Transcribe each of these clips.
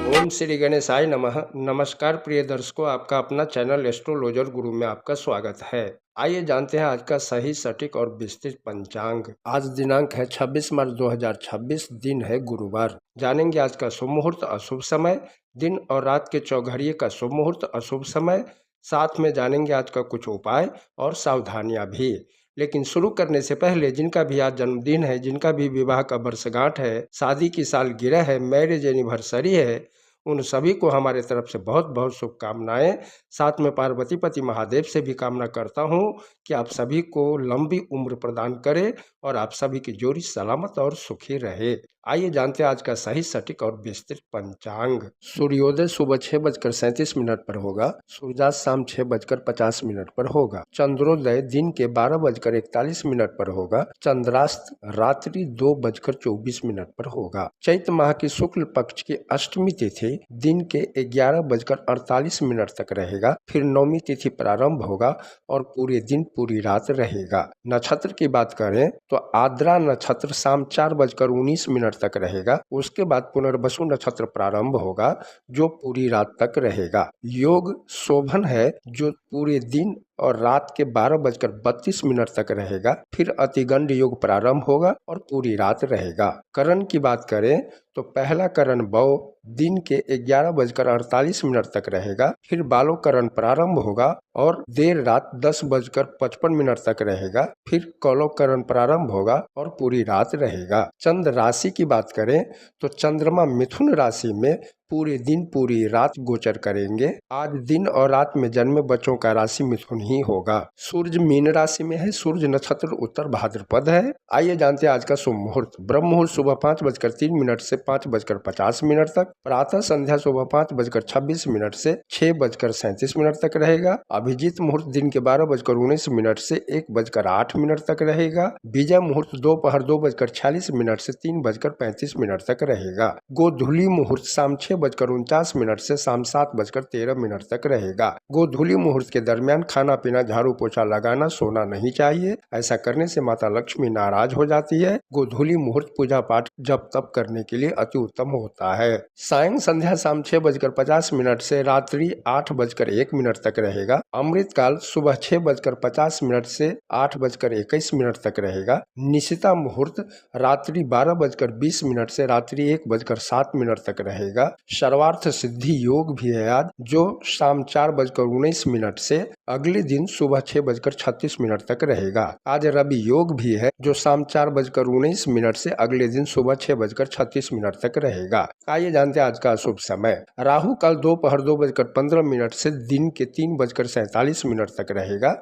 ओम श्री गणेशाय नमः। नमस्कार प्रिय दर्शकों, आपका अपना चैनल एस्ट्रोलॉजर गुरु में आपका स्वागत है। आइए जानते हैं आज का सही, सटीक और विस्तृत पंचांग। आज दिनांक है 26 मार्च 2026, दिन है गुरुवार। जानेंगे आज का शुभ मुहूर्त, अशुभ समय, दिन और रात के चौघड़िए का शुभ मुहूर्त, अशुभ समय। साथ में जानेंगे आज का कुछ उपाय और सावधानियां भी। लेकिन शुरू करने से पहले जिनका भी आज जन्मदिन है, जिनका भी विवाह का वर्षगांठ है, शादी की सालगिरह है, मैरिज एनिवर्सरी है, उन सभी को हमारे तरफ से बहुत बहुत शुभकामनाएं। साथ में पार्वती पति महादेव से भी कामना करता हूं कि आप सभी को लंबी उम्र प्रदान करे और आप सभी की जोड़ी सलामत और सुखी रहे। आइए जानते हैं आज का सही, सटीक और विस्तृत पंचांग। सूर्योदय सुबह 6:37 पर होगा। सूर्यास्त शाम 6:50 पर होगा। चंद्रोदय दिन के 12:41 पर होगा। चंद्रास्त रात्रि 2:24 पर होगा। चैत्र माह की शुक्ल पक्ष की अष्टमी तिथि दिन के 11:48 तक रहेगा। फिर नौमी तिथि प्रारंभ होगा और पूरे दिन पूरी रात रहेगा। नक्षत्र की बात करें तो आद्रा नक्षत्र शाम 4:19 तक रहेगा। उसके बाद पुनर्वसु नक्षत्र प्रारंभ होगा जो पूरी रात तक रहेगा। योग शोभन है जो पूरे दिन और रात के 12:32 तक रहेगा। फिर अतिगंड योग प्रारंभ होगा और पूरी रात रहेगा। करण की बात करें तो पहला करण बौ दिन के 11:48 तक रहेगा। फिर बालो करण प्रारंभ होगा और देर रात 10:55 तक रहेगा। फिर कौलो करण प्रारंभ होगा और पूरी रात रहेगा। चंद्र राशि की बात करें तो चंद्रमा मिथुन राशि में पूरे दिन पूरी रात गोचर करेंगे। आज दिन और रात में जन्मे बच्चों का राशि मिथुन ही होगा। सूर्य मीन राशि में है। सूर्य नक्षत्र उत्तर भाद्रपद है। आइए जानते हैं आज का शुभ मुहूर्त। ब्रह्म मुहूर्त सुबह 5:03 से 5:50 तक। प्रातः संध्या सुबह 5:26 से 6:37 तक रहेगा। अभिजीत मुहूर्त दिन के 12:19 से 1:08 तक रहेगा। विजय मुहूर्त दोपहर 2:46 से 3:35 तक रहेगा। गोधूली मुहूर्त शाम 6:49 से शाम 7:13 तक रहेगा। गोधूली मुहूर्त के दरमियान खाना पीना, झाड़ू पोछा लगाना, सोना नहीं चाहिए। ऐसा करने से माता लक्ष्मी नाराज हो जाती है। गोधूली मुहूर्त पूजा पाठ जप तप करने के लिए अति उत्तम होता है। सायं संध्या शाम 6:50 से रात्रि 8:01 तक रहेगा। अमृत काल सुबह 6:50 से 8:21 तक रहेगा। निशिता मुहूर्त रात्रि 12:20 से रात्रि 1:07 तक रहेगा। सर्वार्थ सिद्धि योग भी है आज, जो शाम 4:19 से अगले दिन सुबह 6:36 तक रहेगा। आज रवि योग भी है जो शाम 4:19 से अगले दिन सुबह 6:36 तक रहेगा। आइए जानते हैं आज का शुभ समय। राहु काल दोपहर 2:15 से दिन के 3:47 तक रहेगा।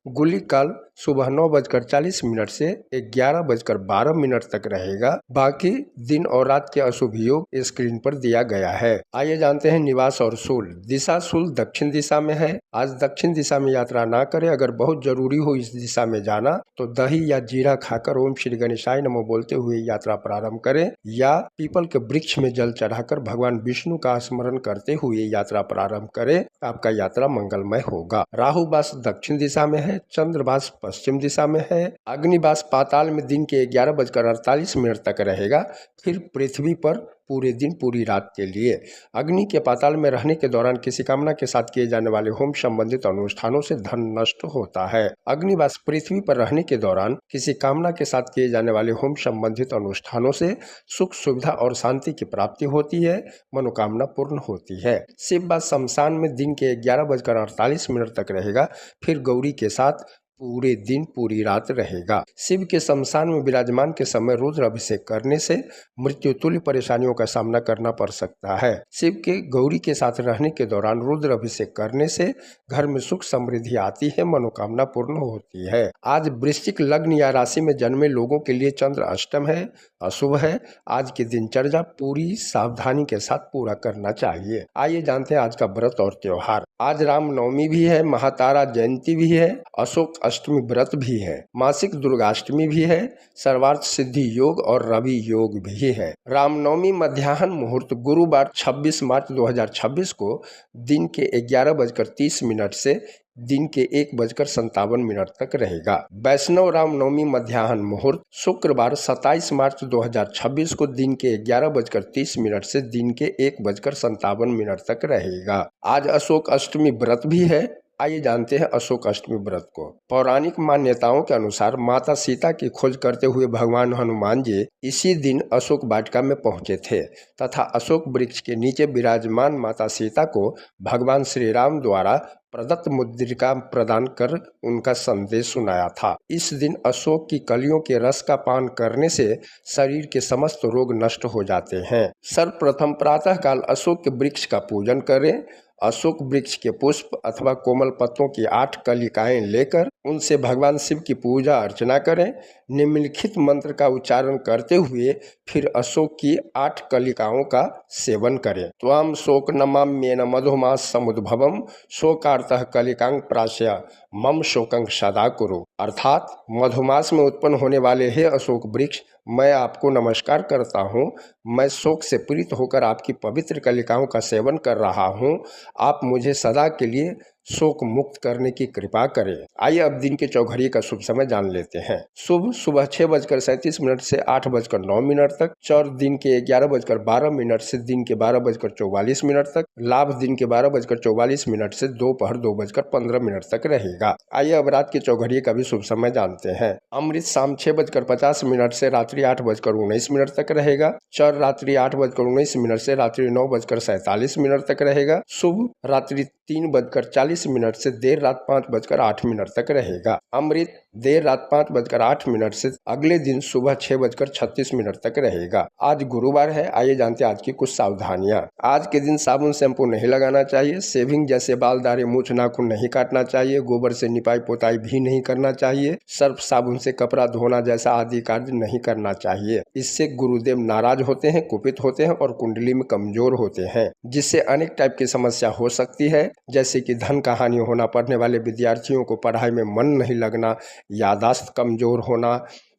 गुली काल सुबह 9:40 से 11:12 तक रहेगा। बाकी दिन और रात के अशुभ योग स्क्रीन पर दिया गया है। आइए जानते हैं निवास और शूल। दिशा शूल दक्षिण दिशा में है। आज दक्षिण दिशा में यात्रा ना करें। अगर बहुत जरूरी हो इस दिशा में जाना तो दही या जीरा खाकर ओम श्री गणेशाय नमः बोलते हुए यात्रा प्रारंभ करें, या पीपल के वृक्ष में जल चढ़ाकर भगवान विष्णु का स्मरण करते हुए यात्रा प्रारंभ करें। आपका यात्रा मंगलमय होगा। राहु वास दक्षिण दिशा में है। चंद्रवास पश्चिम दिशा में है। अग्निवास पाताल में दिन के 11:48 तक रहेगा। फिर पृथ्वी पर पूरे दिन पूरी रात के लिए। अग्नि के पाताल में रहने के दौरान किसी कामना के साथ किए जाने वाले होम संबंधित अनुष्ठानों से धन नष्ट होता है। अग्निवास पृथ्वी पर रहने के दौरान किसी कामना के साथ किए जाने वाले होम संबंधित अनुष्ठानों से सुख सुविधा और शांति की प्राप्ति होती है, मनोकामना पूर्ण होती है। शिववास शमशान में दिन के 11:48 तक रहेगा। फिर गौरी के साथ पूरे दिन पूरी रात रहेगा। शिव के शमशान में विराजमान के समय रुद्र अभिषेक करने से मृत्यु तुल्य परेशानियों का सामना करना पड़ सकता है। शिव के गौरी के साथ रहने के दौरान रुद्र अभिषेक करने से घर में सुख समृद्धि आती है, मनोकामना पूर्ण होती है। आज वृश्चिक लग्न या राशि में जन्मे लोगों के लिए चंद्र अष्टम है, अशुभ है। आज की दिनचर्या पूरी सावधानी के साथ पूरा करना चाहिए। आइए जानते हैं आज का व्रत और त्योहार। आज रामनवमी भी है, महातारा जयंती भी है, अशोक अष्टमी व्रत भी है, मासिक दुर्गाष्टमी भी है, सर्वार्थ सिद्धि योग और रवि योग भी है। रामनवमी मध्याह्न मुहूर्त गुरुवार 26 मार्च 2026 को दिन के 11:30 से दिन के 1:57 तक रहेगा। वैष्णव रामनवमी मध्याह्न मुहूर्त शुक्रवार 27 मार्च 2026 को दिन के 11:30 से दिन के 1:57 तक रहेगा। आज अशोक अष्टमी व्रत भी है। आइए जानते हैं अशोक अष्टमी व्रत को। पौराणिक मान्यताओं के अनुसार माता सीता की खोज करते हुए भगवान हनुमान जी इसी दिन अशोक वाटिका में पहुंचे थे तथा अशोक वृक्ष के नीचे विराजमान माता सीता को भगवान श्री राम द्वारा प्रदत्त मुद्रिका प्रदान कर उनका संदेश सुनाया था। इस दिन अशोक की कलियों के रस का पान करने से शरीर के समस्त रोग नष्ट हो जाते हैं। सर्वप्रथम प्रातः काल अशोक के वृक्ष का पूजन करें। अशोक वृक्ष के पुष्प अथवा कोमल पत्तों की 8 कलिकाएं लेकर उनसे भगवान शिव की पूजा अर्चना करें। निम्नलिखित मंत्र का उच्चारण करते हुए फिर अशोक की 8 कलिकाओं का सेवन करें। त्वाम शोक नमाम्येन मधुमास समुद्भवम शोकार्तः कलिकांग प्राश्य मम शोकं सदा कुरु। अर्थात मधुमास में उत्पन्न होने वाले हे अशोक वृक्ष, मैं आपको नमस्कार करता हूँ। मैं शोक से पीड़ित होकर आपकी पवित्र कलिकाओं का सेवन कर रहा हूँ। आप मुझे सदा के लिए शोक मुक्त करने की कृपा करें। आइए अब दिन के चौघड़िए का शुभ समय जान लेते हैं। शुभ सुबह 6:37 से 8:09 तक। चौर दिन के 11:12 से दिन के 12:44 तक। लाभ दिन के 12:44 से दोपहर 2:15 तक रहेगा। आइए अब रात के चौघड़िए का भी शुभ समय जानते हैं। अमृत शाम 6:50 से रात्रि 8:19 तक रहेगा। चौर रात्रि 8:19 से रात्रि 9:47 तक रहेगा। शुभ रात्रि 3:40 से देर रात 5:08 तक रहेगा। अमृत देर रात 5:08 से अगले दिन सुबह 6:36 तक रहेगा। आज गुरुवार है। आइए जानते हैं आज की कुछ सावधानियां। आज के दिन साबुन शैम्पू नहीं लगाना चाहिए। शेविंग जैसे बाल दाढ़ी मूछ नाखून नहीं काटना चाहिए। गोबर से निपाई पोताई भी नहीं करना चाहिए। सर्फ साबुन से कपड़ा धोना जैसा आदि कार्य नहीं करना चाहिए। इससे गुरुदेव नाराज होते हैं, कुपित होते हैं और कुंडली में कमजोर होते हैं, जिससे अनेक टाइप की समस्या हो सकती है, जैसे कि धन का हानि होना, पढ़ने वाले विद्यार्थियों को पढ़ाई में मन नहीं लगना, याददाश्त कमजोर होना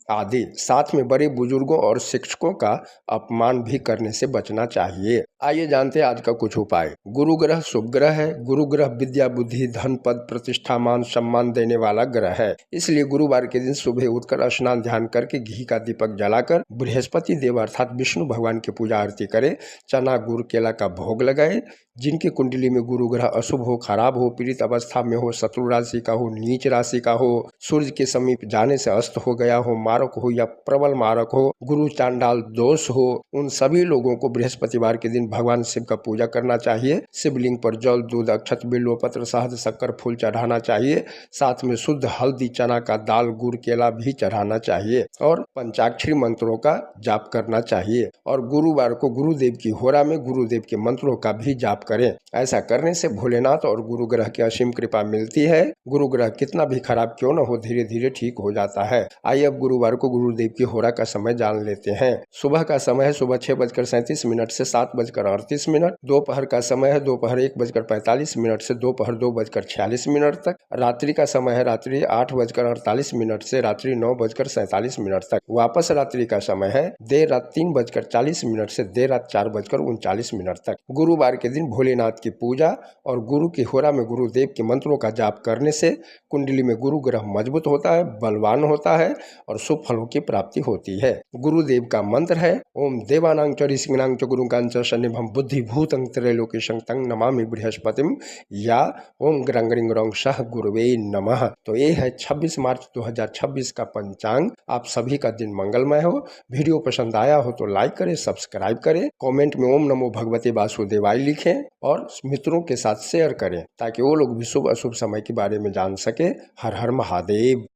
आदि। साथ में बड़े बुजुर्गों और शिक्षकों का अपमान भी करने से बचना चाहिए। आइए जानते हैं आज का कुछ उपाय। गुरु ग्रह शुभ ग्रह है। गुरु ग्रह विद्या बुद्धि धन पद प्रतिष्ठा मान सम्मान देने वाला ग्रह है। इसलिए गुरुवार के दिन सुबह उठकर स्नान ध्यान करके घी का दीपक जलाकर बृहस्पति देव अर्थात विष्णु भगवान की पूजा आरती करे। चना गुड़ केला का भोग लगाए। जिनकी कुंडली में गुरु ग्रह अशुभ हो, खराब हो, पीड़ित अवस्था में हो, शत्रु राशि का हो, नीच राशि का हो, सूर्य के समीप जाने से अस्त हो गया हो, मारक हो या प्रबल मारक हो, गुरु चांडाल दोष हो, उन सभी लोगों को बृहस्पतिवार के दिन भगवान शिव का पूजा करना चाहिए। शिवलिंग पर जल दूध अक्षत बिल्वपत्र शहद शक्कर फूल चढ़ाना चाहिए। साथ में शुद्ध हल्दी चना का दाल गुड़ केला भी चढ़ाना चाहिए और पंचाक्षरी मंत्रों का जाप करना चाहिए। और गुरुवार को गुरुदेव की होरा में गुरुदेव के मंत्रों का भी जाप करें। ऐसा करने से भोलेनाथ और गुरु ग्रह की असीम कृपा मिलती है। गुरु ग्रह कितना भी खराब क्यों न हो, धीरे धीरे ठीक हो जाता है। आइए अब गुरुवार को गुरुदेव की होरा का समय जान लेते हैं। सुबह का समय है सुबह 6:37 से 7:38। दोपहर का समय है दोपहर 1:45 से दोपहर 2:46 तक। रात्रि का समय है रात्रि 8:48 से रात्रि 9:47 तक। वापस रात्रि का समय है देर रात 3:40 से देर रात 4:39 तक। गुरुवार के दिन भोलेनाथ की पूजा और गुरु की होरा में गुरुदेव के मंत्रों का जाप करने से कुंडली में गुरु ग्रह मजबूत होता है, बलवान होता है और शुभ फलों की प्राप्ति होती है। गुरुदेव का मंत्र है ओम देवानां च ऋषिणां च गुरुकां च शनिभं बुद्धिभूतं त्रैलोक्यं तं नमामि बृहस्पतिं या ओम ग्रं ग्रिं ग्रौं सह गुरुवे नमः। तो ये है 26 मार्च 2026 का पंचांग। आप सभी का दिन मंगलमय हो। वीडियो पसंद आया हो तो लाइक करें, सब्सक्राइब करें, कमेंट में ओम नमो भगवते वासुदेवाय लिखें और मित्रों के साथ शेयर करें ताकि वो लोग भी शुभ अशुभ समय के बारे में जान सके। हर हर महादेव।